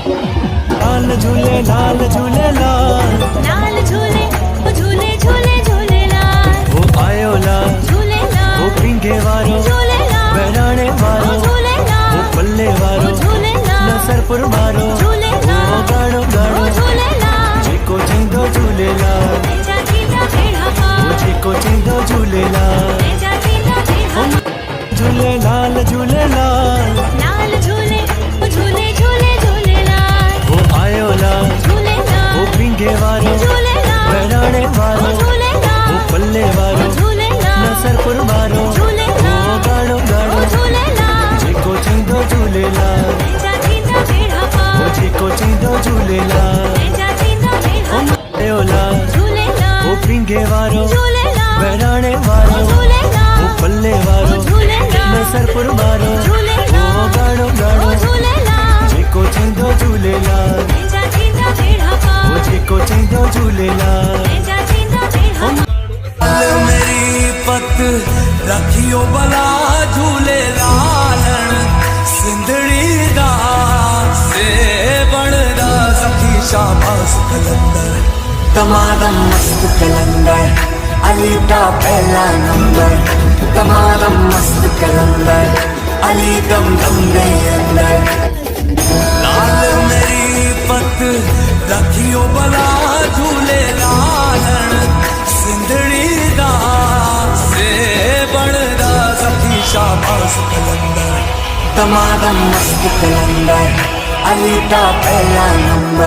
लाल झूले लाल झूले लाल लाल झूले ओ झूले झूले झूले लाल वो आयो लाल झूले लाल वो पींगे वारो झूले लाल बहराने वारो झूले लाल वो पल्ले वारो झूले लाल नसरपुर मारो झूले लाल वो गाड़ो गाड़ो झूले लाल जेको चींदो झूले लाल तेजा थींदा भेड़ा पा वो जेको चींदो झूले लाल तेजा थींदा भेड़ा झूले लाल झूले लाल लाल झूले ओ झूले झूले झूले लाल वो आयो लाल झूले लाल वो पींगे वारो झूले लाल बहराने वारो झूले लाल वो पल्ले वारो झूले लाल नसरपुर मारो झूले लाल वो गाड़ो गाड़ो झूले लाल जेको चींदो झूले लाल तेजा थींदा भेड़ा पा वो जेको चींदो झूले लाल तेजा थींदा भेड़ा पा आयो लाल झूले लाल वो पींगे वारो झूले लाल बहराने वारो झूले लाल वो पल्ले वारो झूले लाल नसरपुर मारो झूले वो लाल गाड़ो गाड़ो झूले लाल जेको चींदो झूले लाल तेजा थींदा भेड़ा पा वो जेको चींदो झूले लाल तेजा थींदा भेड़ा पा मेरी पत रखियो भला झूले लालण सिंधड़ी दा से बनदा सखी शाबाश कलंदर तमाम मस्त कलंदर अली का पहला नंबर तमाम मस्त कलंदर अली दम दम दे अंदर लाल मेरी पत रखियो भला झूले लालण सिंधड़ी दा से बनदा सखी शाबाश कलंदर तमाम मस्त कलंदर अली का पहला नंबर